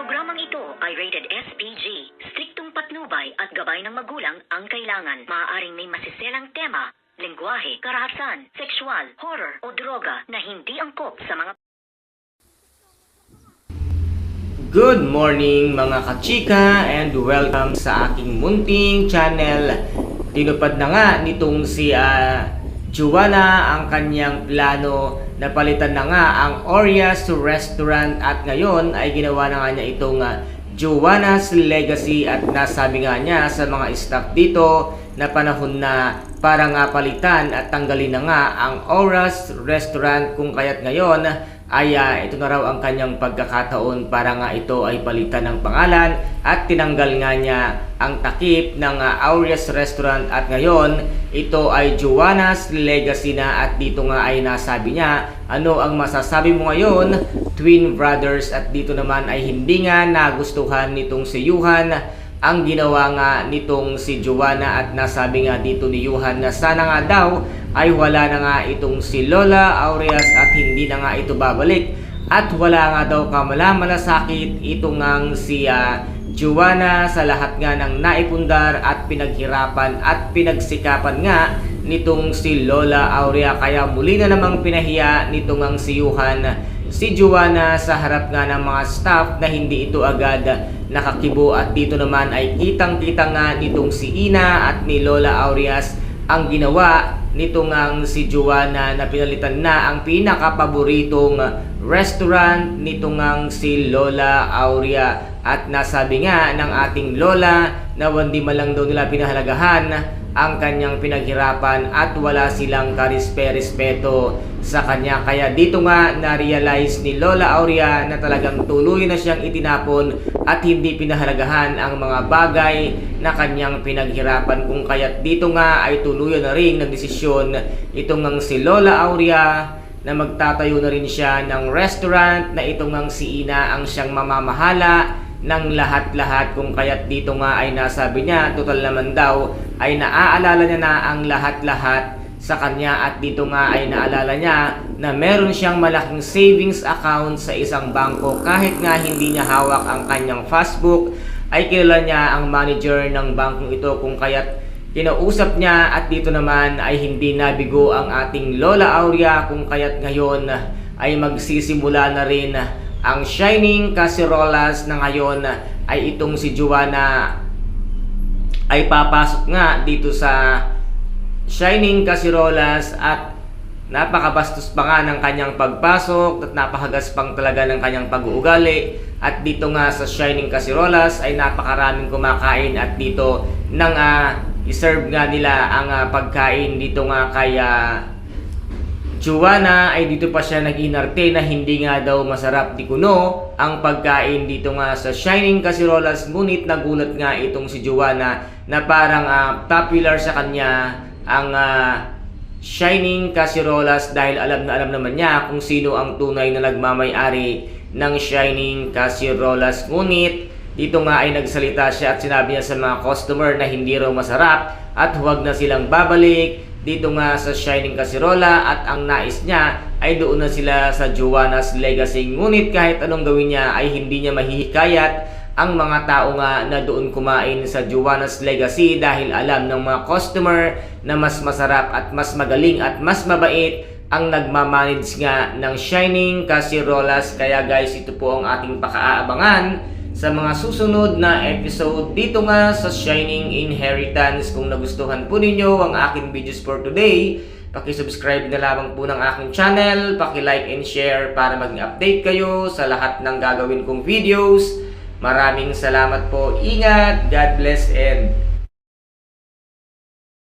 Programang ito ay rated SPG. Striktong patnubay at gabay ng magulang ang kailangan. Maaaring may masiselang tema, lengguwahe, karahasan, sexual, horror o droga na hindi angkop sa mga... Good morning mga kachika and welcome sa aking munting channel. Tinupad na nga nitong si Joanna ang kanyang plano na palitan na nga ang Orias Restaurant at ngayon ay ginawa na nga niya itong Joanna's Legacy at nasabi nga niya sa mga staff dito na panahon na para nga palitan at tanggalin na nga ang Orias Restaurant kung kaya't ngayon ay ito na raw ang kanyang pagkakataon para nga ito ay palitan ng pangalan at tinanggal nga niya ang takip ng Orias Restaurant at ngayon ito ay Joanna's Legacy na at dito nga ay nasabi niya ano ang masasabi mo ngayon twin brothers at dito naman ay hindi nga nagustuhan nitong si Yuhan ang ginawa nga nitong si Joanna at nasabi nga dito ni Yuhan na sana nga daw ay wala na nga itong si Lola Orias at hindi na nga ito babalik at wala nga daw kamala-malasakit ito ngang si Joanna sa lahat nga ng naipundar at pinaghirapan at pinagsikapan nga nitong si Lola Aurea kaya muli na namang pinahiya nito ngang si Yuhan si Joanna sa harap nga ng mga staff na hindi ito agad nakakibo at dito naman ay kitang-kita nga nitong si Ina at ni Lola Orias ang ginawa nito ngang si Joanna na pinalitan na ang pinaka-paboritong restaurant nito ngang si Lola Aurea at nasabi nga ng ating Lola na hindi man lang daw nila pinahalagahan ang kanyang pinaghirapan at wala silang karispe-respeto sa kanya kaya dito nga na-realize ni Lola Aurea na talagang tuloy na siyang itinapon at hindi pinahalagahan ang mga bagay na kanyang pinaghirapan kung kaya't dito nga ay tuluyan na rin nagdesisyon itong ngang si Lola Aurea na magtatayo na rin siya ng restaurant na itong ngang si Ina ang siyang mamamahala ng lahat-lahat kung kaya't dito nga ay nasabi niya total naman daw ay naaalala niya na ang lahat-lahat sa kanya at dito nga ay naalala niya na meron siyang malaking savings account sa isang bangko kahit nga hindi niya hawak ang kanyang passbook ay kilala niya ang manager ng bangkong ito kung kaya't kinausap niya at dito naman ay hindi nabigo ang ating Lola Aurea kung kaya't ngayon ay magsisimula na rin ang Shining Cacerolas na ngayon ay itong si Joanna ay papasok nga dito sa Shining Cacerolas at napakabastos pa nga ng kanyang pagpasok at napakagaspang talaga ng kanyang pag-uugali at dito nga sa Shining Cacerolas ay napakaraming kumakain at dito nang iserve nga nila ang pagkain dito nga kay Joanna ay dito pa siya nag-inarte na hindi nga daw masarap di kuno ang pagkain dito nga sa Shining Cacerolas ngunit nagulat nga itong si Joanna na parang popular sa kanya ang Shining Cacerolas dahil alam na alam naman niya kung sino ang tunay na nagmamay-ari ng Shining Cacerolas ngunit dito nga ay nagsalita siya at sinabi niya sa mga customer na hindi raw masarap at huwag na silang babalik dito nga sa Shining Cacerola at ang nais niya ay doon na sila sa Joanna's Legacy ngunit kahit anong gawin niya ay hindi niya mahihikayat ang mga tao nga na doon kumain sa Joanna's Legacy dahil alam ng mga customer na mas masarap at mas magaling at mas mabait ang nagmamanage nga ng Shining Cacerolas kaya guys ito po ang ating pakaabangan sa mga susunod na episode dito nga sa Shining Inheritance. Kung nagustuhan po ninyo ang aking videos for today, paki-subscribe na lamang po ng aking channel, paki-like and share para maging update kayo sa lahat ng gagawin kong videos. Maraming salamat po, ingat, God bless and